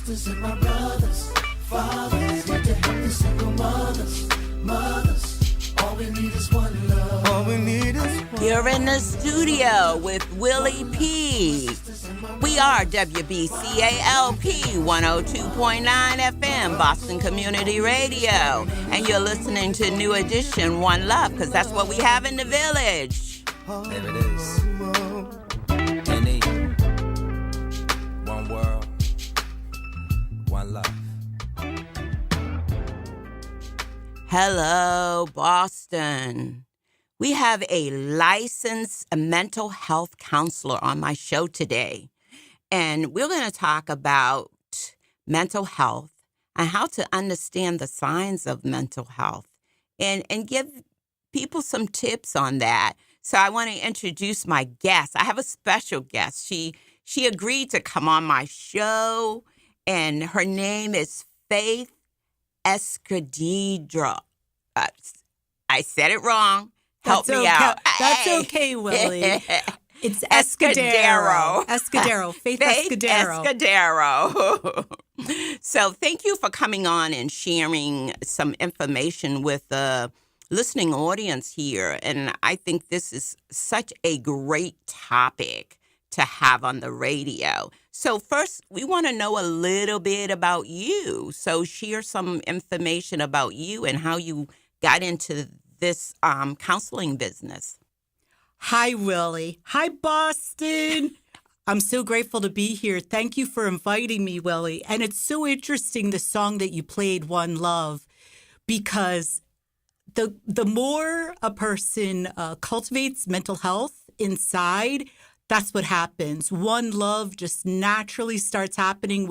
sisters and my brothers, fathers, here to help the single mothers, mothers. All we need is one love. All we need is one. You're in the studio with Willie P. We are WBCALP 102.9 FM, Boston Community Radio. And you're listening to New Edition, One Love, because that's what we have in the village. There it is. N.E. One world, one love. Hello, Boston. We have a licensed mental health counselor on my show today. And we're going to talk about mental health and how to understand the signs of mental health and give people some tips on that. So I want to introduce my guest. I have a special guest. She agreed to come on my show, and her name is Faith Escudero. I said it wrong. Help me out. That's okay, Willie. It's Escudero. Escudero. Faith Escudero. Escudero. So thank you for coming on and sharing some information with the listening audience here. And I think this is such a great topic to have on the radio. So first, we want to know a little bit about you. So share some information about you and how you got into this counseling business. Hi, Willie. Hi, Boston. I'm so grateful to be here. Thank you for inviting me, Willie. And it's so interesting, the song that you played, One Love, because the more a person cultivates mental health inside, that's what happens. One love just naturally starts happening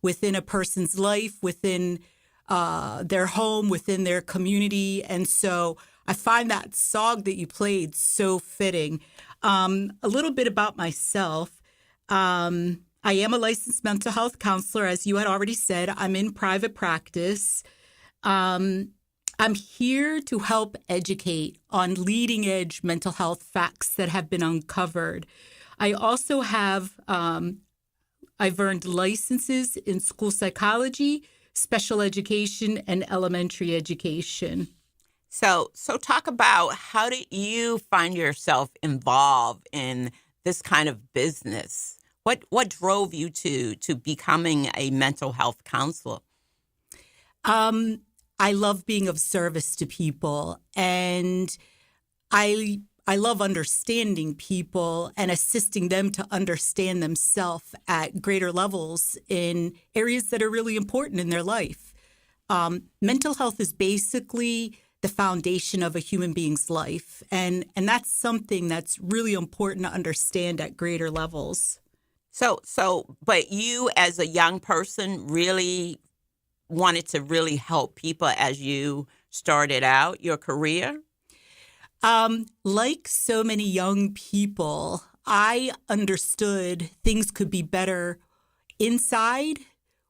within a person's life, within their home, within their community. And so I find that song that you played so fitting. A little bit about myself. I am a licensed mental health counselor, as you had already said. I'm in private practice. I'm here to help educate on leading edge mental health facts that have been uncovered. I also have, I've earned licenses in school psychology, special education, and elementary education. So talk about, how did you find yourself involved in this kind of business? What drove you to becoming a mental health counselor? I love being of service to people, and I love understanding people and assisting them to understand themselves at greater levels in areas that are really important in their life. Mental health is basically the foundation of a human being's life, and that's something that's really important to understand at greater levels. But you as a young person really wanted to really help people as you started out your career? Like so many young people, I understood things could be better inside,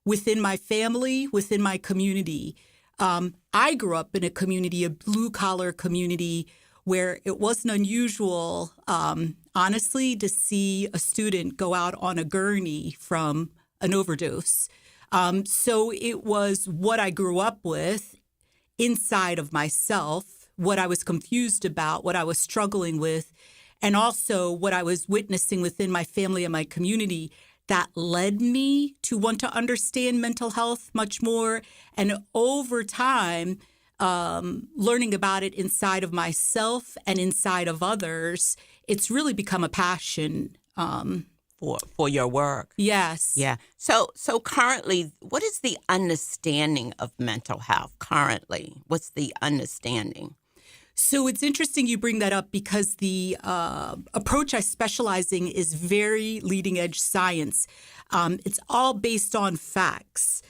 within my family, within my community. I grew up in a community, a blue-collar community, where it wasn't unusual, honestly, to see a student go out on a gurney from an overdose. So it was what I grew up with inside of myself, what I was confused about, what I was struggling with, and also what I was witnessing within my family and my community that led me to want to understand mental health much more. And over time, learning about it inside of myself and inside of others, it's really become a passion. For your work. Yes. Yeah. So currently, what is the understanding of mental health currently? What's the understanding? So it's interesting you bring that up, because the approach I specialize in is very leading edge science. It's all based on facts,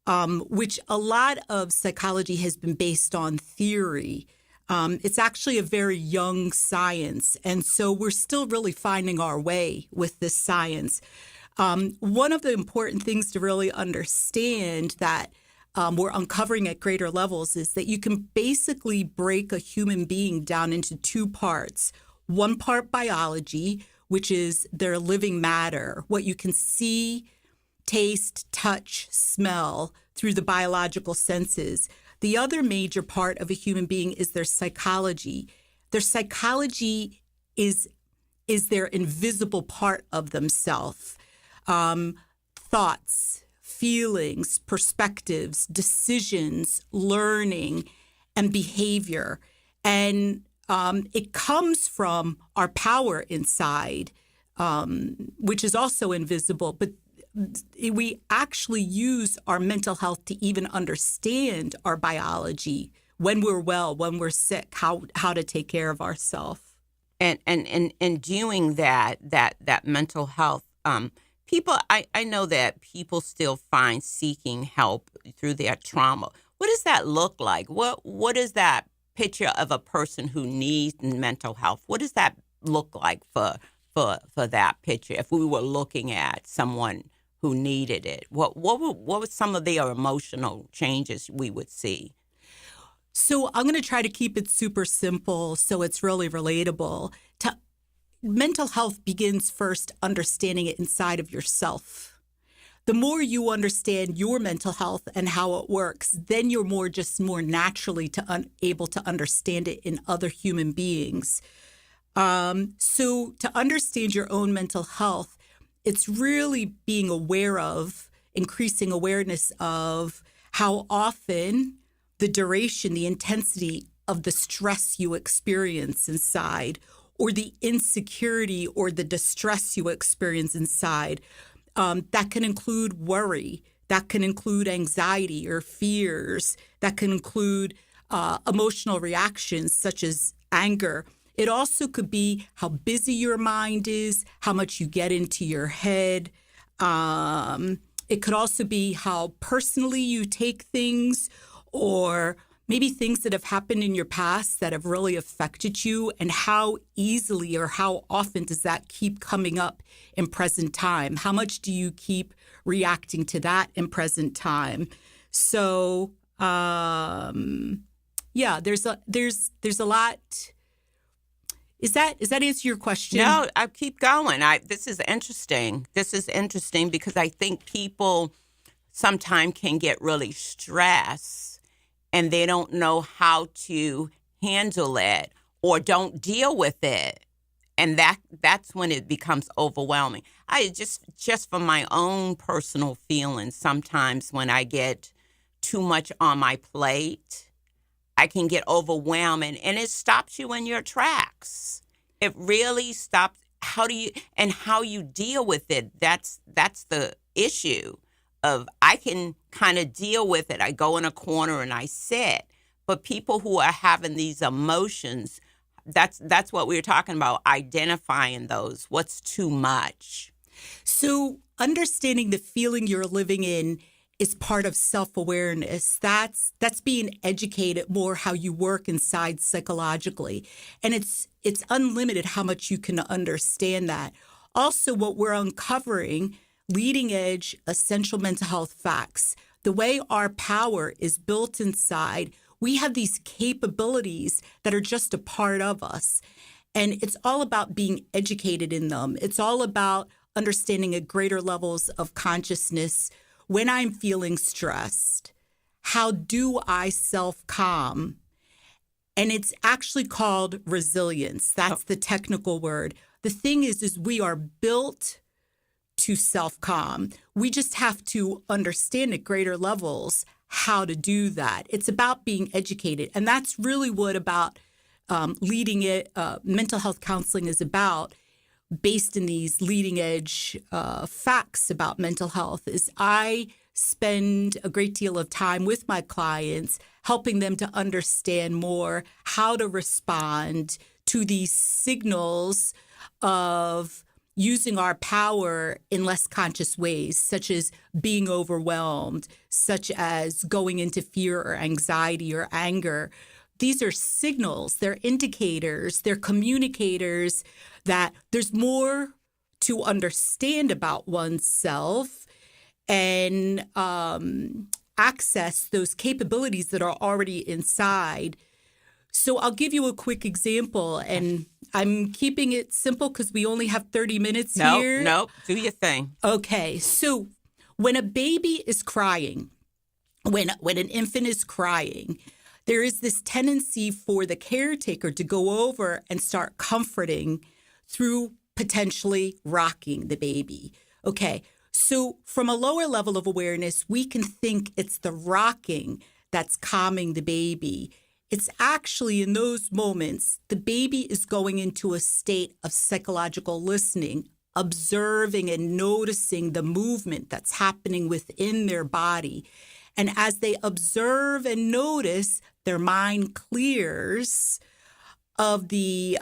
which a lot of psychology has been based on theory. It's actually a very young science, and so we're still really finding our way with this science. One of the important things to really understand that we're uncovering at greater levels is that you can basically break a human being down into two parts. One part biology, which is their living matter, what you can see, taste, touch, smell through the biological senses. The other major part of a human being is their psychology. Their psychology is their invisible part of themselves. Thoughts, feelings, perspectives, decisions, learning, and behavior. And it comes from our power inside, which is also invisible. But we actually use our mental health to even understand our biology, when we're well, when we're sick, how to take care of ourselves. And in doing that mental health, people, I know that people still find seeking help through their trauma. What does that look like? What is that picture of a person who needs mental health? What does that look like for that picture? If we were looking at someone who needed it, what were some of their emotional changes we would see? So I'm going to try to keep it super simple so it's really relatable. Mental health begins first understanding it inside of yourself. The more you understand your mental health and how it works, then you're more naturally able to understand it in other human beings. So to understand your own mental health, it's really being aware of, increasing awareness of how often the duration, the intensity of the stress you experience inside, or the insecurity or the distress you experience inside. That can include worry. That can include anxiety or fears. That can include emotional reactions such as anger. It also could be how busy your mind is, how much you get into your head. It could also be how personally you take things, or maybe things that have happened in your past that have really affected you, and how easily or how often does that keep coming up in present time? How much do you keep reacting to that in present time? So, there's a lot. Is that answer your question? No, I keep going. This is interesting. This is interesting because I think people sometimes can get really stressed and they don't know how to handle it or don't deal with it. And that's when it becomes overwhelming. I just from my own personal feelings, sometimes when I get too much on my plate, I can get overwhelmed, and it stops you in your tracks. It really stops how you deal with it. That's the issue of, I can kind of deal with it. I go in a corner and I sit. But people who are having these emotions, that's what we were talking about, identifying those. What's too much? So understanding the feeling you're living in is part of self-awareness. That's being educated more how you work inside psychologically. And it's unlimited how much you can understand that. Also, what we're uncovering, leading edge, essential mental health facts. The way our power is built inside, we have these capabilities that are just a part of us. And it's all about being educated in them. It's all about understanding at greater levels of consciousness. When I'm feeling stressed, how do I self-calm? And it's actually called resilience. That's the technical word. The thing is we are built to self-calm. We just have to understand at greater levels how to do that. It's about being educated. And that's really what about leading it, mental health counseling is about, based in these leading edge facts about mental health. Is I spend a great deal of time with my clients, helping them to understand more how to respond to these signals of using our power in less conscious ways, such as being overwhelmed, such as going into fear or anxiety or anger. These are signals, they're indicators, they're communicators that there's more to understand about oneself and access those capabilities that are already inside. So I'll give you a quick example, and I'm keeping it simple because we only have 30 minutes here. No, do your thing. Okay, so When a baby is crying, when an infant is crying, there is this tendency for the caretaker to go over and start comforting through potentially rocking the baby. Okay, so from a lower level of awareness, we can think it's the rocking that's calming the baby. It's actually in those moments, the baby is going into a state of psychological listening, observing and noticing the movement that's happening within their body. And as they observe and notice, their mind clears of the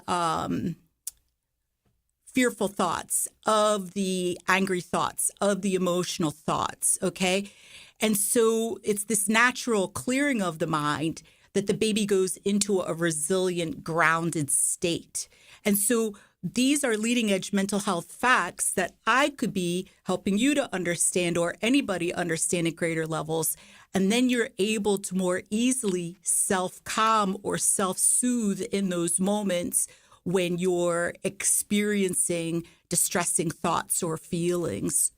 fearful thoughts, of the angry thoughts, of the emotional thoughts, okay? And so it's this natural clearing of the mind that the baby goes into a resilient, grounded state. And so these are leading edge mental health facts that I could be helping you to understand or anybody understand at greater levels. And then you're able to more easily self-calm or self-soothe in those moments when you're experiencing distressing thoughts or feelings.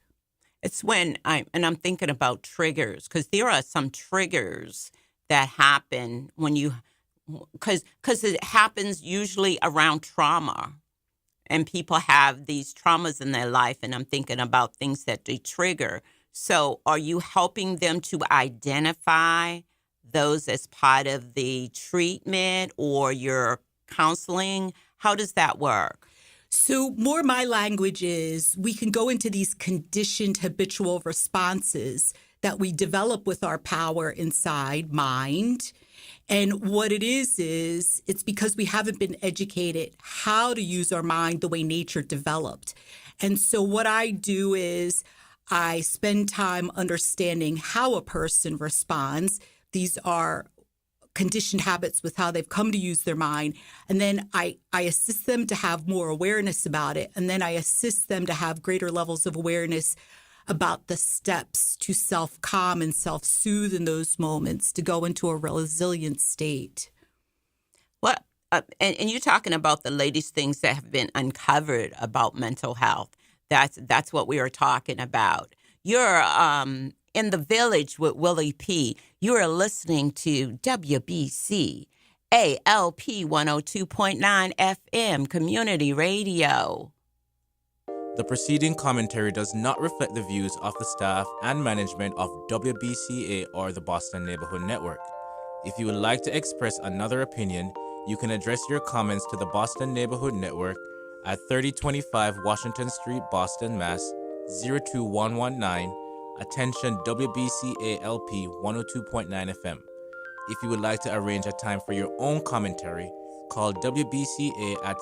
It's when I'm thinking about triggers, because there are some triggers that happen when you, because it happens usually around trauma. And people have these traumas in their life, and I'm thinking about things that they trigger. So are you helping them to identify those as part of the treatment or your counseling? How does that work? So more my language is we can go into these conditioned habitual responses that we develop with our power inside mind. And what it is it's because we haven't been educated how to use our mind the way nature developed. And so what I do is I spend time understanding how a person responds. These are conditioned habits with how they've come to use their mind. And then I assist them to have more awareness about it. And then I assist them to have greater levels of awareness about the steps to self-calm and self-soothe in those moments to go into a resilient state. Well, and you're talking about the latest things that have been uncovered about mental health. That's what we are talking about. You're in the Village with Willie P. You are listening to WBC ALP 102.9 FM Community Radio. The preceding commentary does not reflect the views of the staff and management of WBCA or the Boston Neighborhood Network. If you would like to express another opinion, you can address your comments to the Boston Neighborhood Network at 3025 Washington Street, Boston, Mass. 02119. Attention WBCA LP 102.9 FM. If you would like to arrange a time for your own commentary, call WBCA at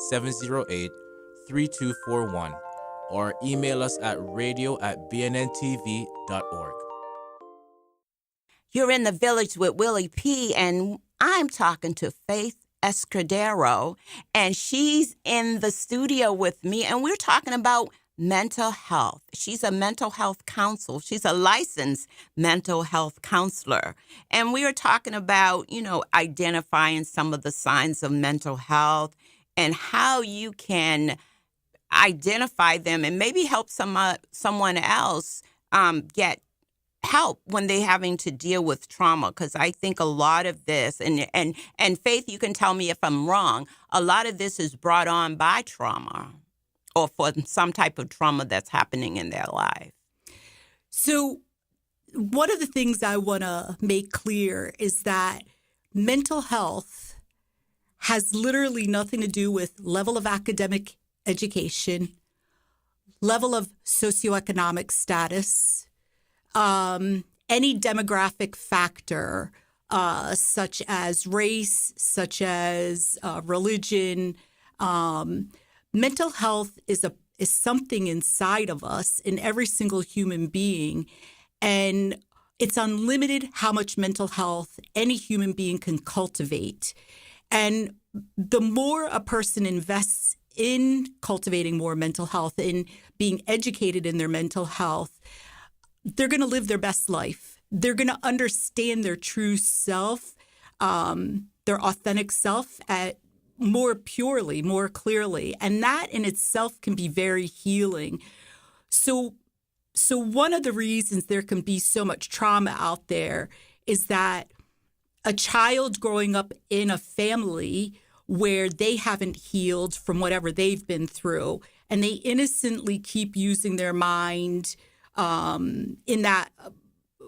617-708-3241 or email us at radio@bnntv.org. You're in the Village with Willie P. and I'm talking to Faith Escudero, and she's in the studio with me, and we're talking about mental health. She's a mental health counselor. She's a licensed mental health counselor. And we are talking about, identifying some of the signs of mental health and how you can identify them and maybe help someone else get help when they're having to deal with trauma. Because I think a lot of this, and Faith, you can tell me if I'm wrong, a lot of this is brought on by trauma or for some type of trauma that's happening in their life. So one of the things I want to make clear is that mental health has literally nothing to do with level of academic education, level of socioeconomic status, any demographic factor, such as race, such as religion. Mental health is something inside of us, in every single human being, and it's unlimited how much mental health any human being can cultivate. And the more a person invests in cultivating more mental health, in being educated in their mental health, they're going to live their best life. They're going to understand their true self, their authentic self more purely, more clearly. And that in itself can be very healing. So So one of the reasons there can be so much trauma out there is that a child growing up in a family where they haven't healed from whatever they've been through, and they innocently keep using their mind in that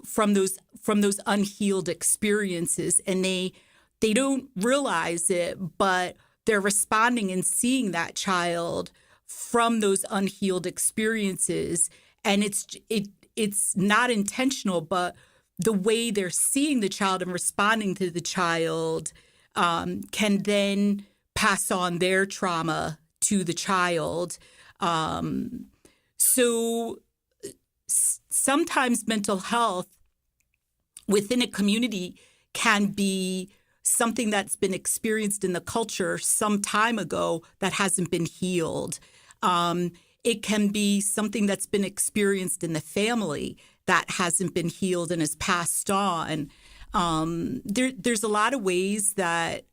from those unhealed experiences, and they don't realize it, but they're responding and seeing that child from those unhealed experiences, and it's not intentional, but the way they're seeing the child and responding to the child can then pass on their trauma to the child. So sometimes mental health within a community can be something that's been experienced in the culture some time ago that hasn't been healed. It can be something that's been experienced in the family that hasn't been healed and is passed on. There's a lot of ways that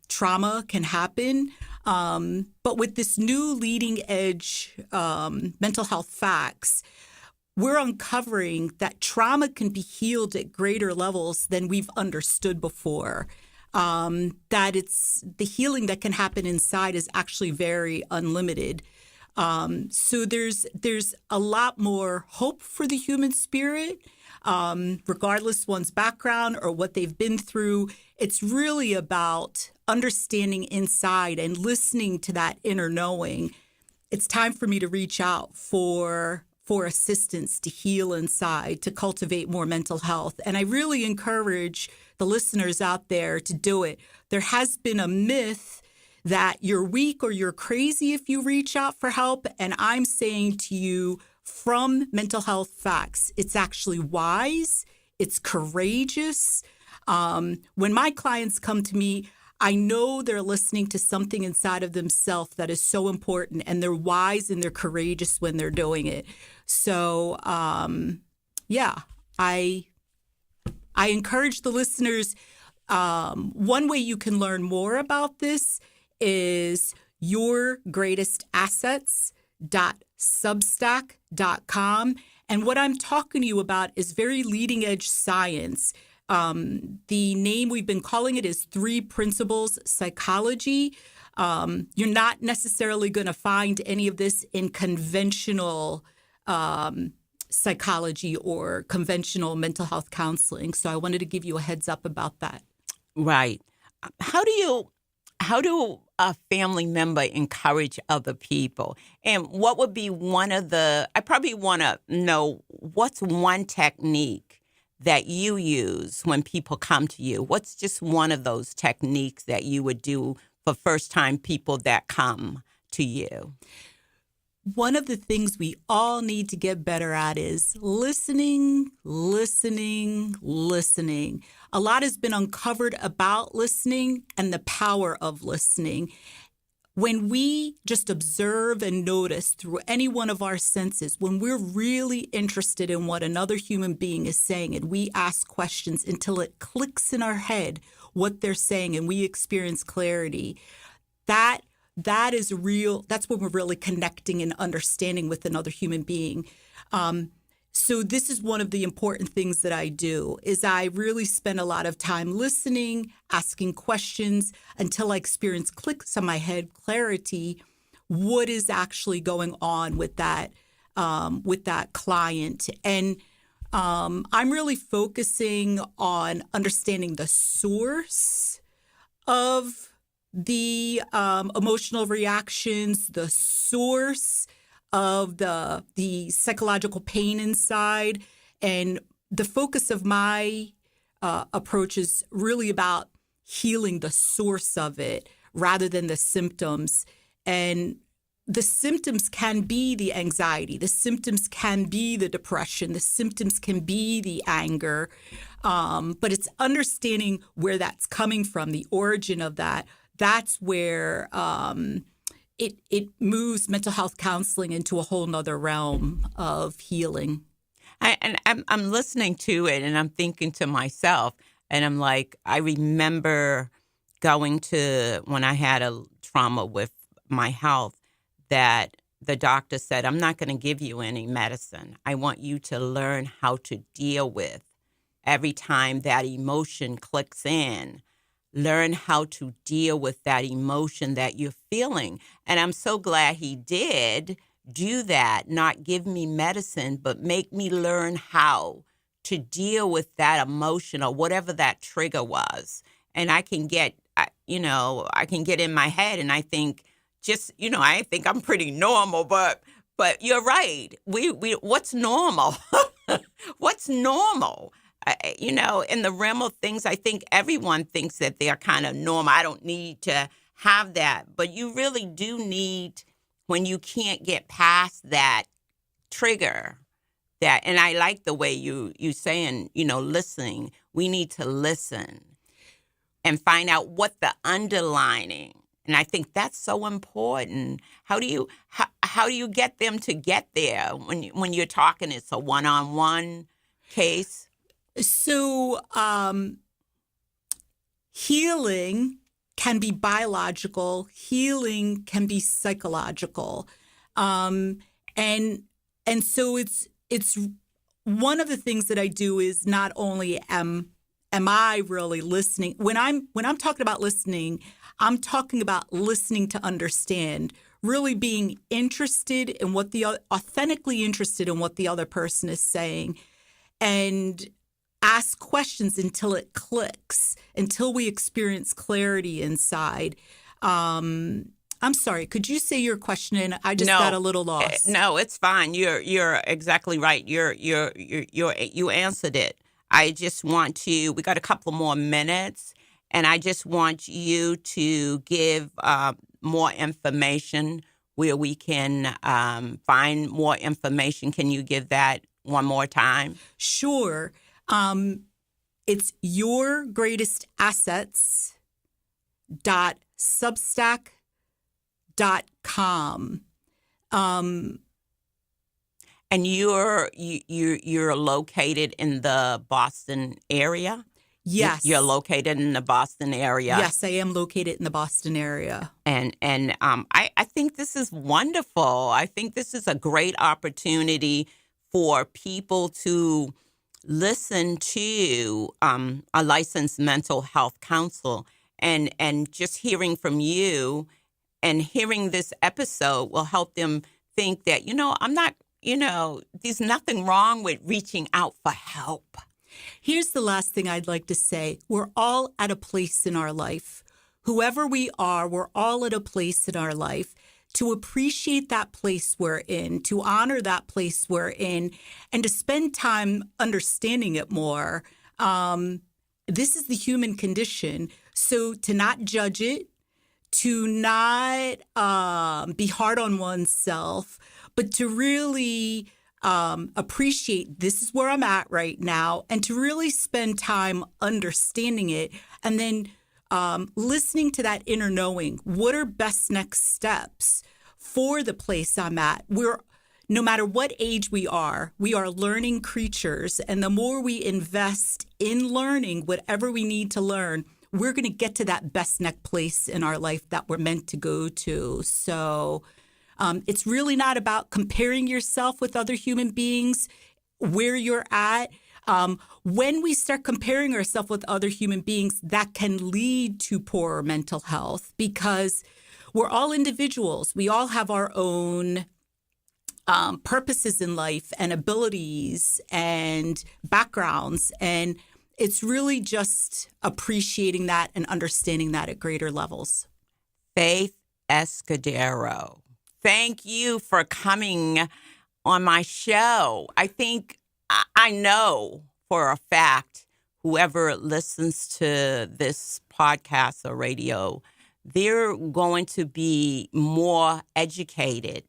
trauma can happen. But with this new leading edge mental health facts, we're uncovering that trauma can be healed at greater levels than we've understood before. That it's the healing that can happen inside is actually very unlimited. So there's a lot more hope for the human spirit, regardless one's background or what they've been through. It's really about understanding inside and listening to that inner knowing. It's time for me to reach out for assistance to heal inside, to cultivate more mental health. And I really encourage the listeners out there to do it. There has been a myth that you're weak or you're crazy if you reach out for help. And I'm saying to you from mental health facts, it's actually wise, it's courageous. When my clients come to me, I know they're listening to something inside of themselves that is so important, and they're wise and they're courageous when they're doing it. So, I encourage the listeners. One way you can learn more about this is yourgreatestassets.substack.com. And what I'm talking to you about is very leading edge science. The name we've been calling it is 3 Principles Psychology. You're not necessarily going to find any of this in conventional psychology or conventional mental health counseling. So I wanted to give you a heads up about that. Right. How do a family member encourage other people? And what would be I probably want to know, what's one technique that you use when people come to you? What's just one of those techniques that you would do for first-time people that come to you? One of the things we all need to get better at is listening. A lot has been uncovered about listening and the power of listening. When we just observe and notice through any one of our senses, when we're really interested in what another human being is saying, and we ask questions until it clicks in our head what they're saying and we experience clarity, that is real. That's when we're really connecting and understanding with another human being. So this is one of the important things that I do, is I really spend a lot of time listening, asking questions until I experience clicks on my head, clarity, what is actually going on with that client. And I'm really focusing on understanding the source of the emotional reactions, the source of the psychological pain inside. And the focus of my approach is really about healing the source of it rather than the symptoms. And the symptoms can be the anxiety. The symptoms can be the depression. The symptoms can be the anger. But it's understanding where that's coming from, the origin of that. That's where it moves mental health counseling into a whole nother realm of healing. I'm listening to it and I'm thinking to myself, and I'm like, I remember going to, when I had a trauma with my health, that the doctor said, I'm not going to give you any medicine. I want you to learn how to deal with every time that emotion clicks in. Learn how to deal with that emotion that you're feeling. And I'm so glad he did do that, not give me medicine, but make me learn how to deal with that emotion or whatever that trigger was. And I can get, I can get in my head and I think I think I'm pretty normal, but you're right. We what's normal? What's normal? In the realm of things, I think everyone thinks that they're kind of normal. I don't need to have that. But you really do need, when you can't get past that trigger, and I like the way you saying, listening. We need to listen and find out what the underlining. And I think that's so important. How do you get them to get there when you're talking? It's a one-on-one case. So healing can be biological. Healing can be psychological, and so it's one of the things that I do is not only am I really listening when I'm talking about listening. I'm talking about listening to understand, really being interested in authentically interested in what the other person is saying, and ask questions until it clicks, until we experience clarity inside. I'm sorry, could you say your question? And I just got a little lost. No, it's fine. You're exactly right. You answered it. I just want to. We got a couple more minutes. And I just want you to give more information where we can find more information. Can you give that one more time? Sure. It's yourgreatestassets.substack.com. And you're located in the Boston area? Yes. You're located in the Boston area. Yes, I am located in the Boston area. And I think this is wonderful. I think this is a great opportunity for people to listen to a licensed mental health counselor. And just hearing from you and hearing this episode will help them think that, I'm not, there's nothing wrong with reaching out for help. Here's the last thing I'd like to say. We're all at a place in our life. Whoever we are, we're all at a place in our life to appreciate that place we're in, to honor that place we're in, and to spend time understanding it more. This is the human condition. So to not judge it, to not be hard on oneself, but to really appreciate this is where I'm at right now, and to really spend time understanding it, and then listening to that inner knowing. What are best next steps for the place I'm at? No matter what age we are learning creatures, and the more we invest in learning whatever we need to learn, we're going to get to that best next place in our life that we're meant to go to. So it's really not about comparing yourself with other human beings where you're at. When we start comparing ourselves with other human beings, that can lead to poorer mental health, because we're all individuals. We all have our own purposes in life and abilities and backgrounds. And it's really just appreciating that and understanding that at greater levels. Faith Escudero, thank you for coming on my show. I know for a fact, whoever listens to this podcast or radio, they're going to be more educated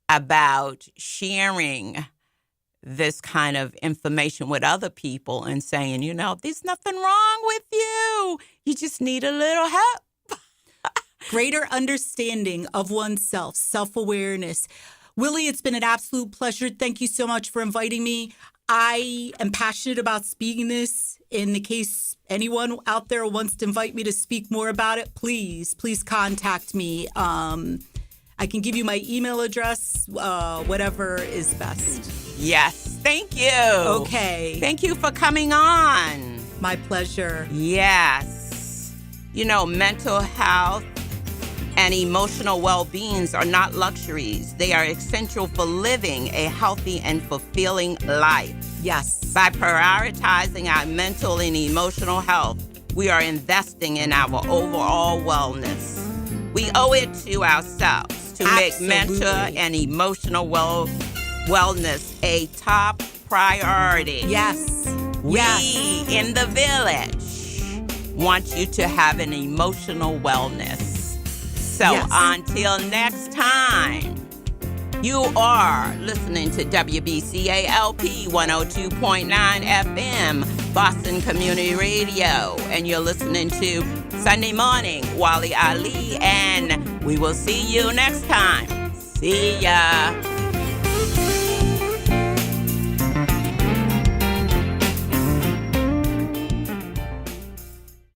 about sharing this kind of information with other people and saying, there's nothing wrong with you. You just need a little help. Greater understanding of oneself, self-awareness. Willie, it's been an absolute pleasure. Thank you so much for inviting me. I am passionate about speaking this. In the case anyone out there wants to invite me to speak more about it, please contact me. I can give you my email address, whatever is best. Yes, thank you. Okay. Thank you for coming on. My pleasure. Yes. You know, mental health and emotional well-being are not luxuries. They are essential for living a healthy and fulfilling life. Yes. By prioritizing our mental and emotional health, we are investing in our overall wellness. We owe it to ourselves to make mental and emotional wellness a top priority. Yes. We in the village want you to have an emotional wellness. So until next time, you are listening to WBCALP 102.9 FM, Boston Community Radio, and you're listening to Sunday Morning, Wally Ali, and we will see you next time. See ya.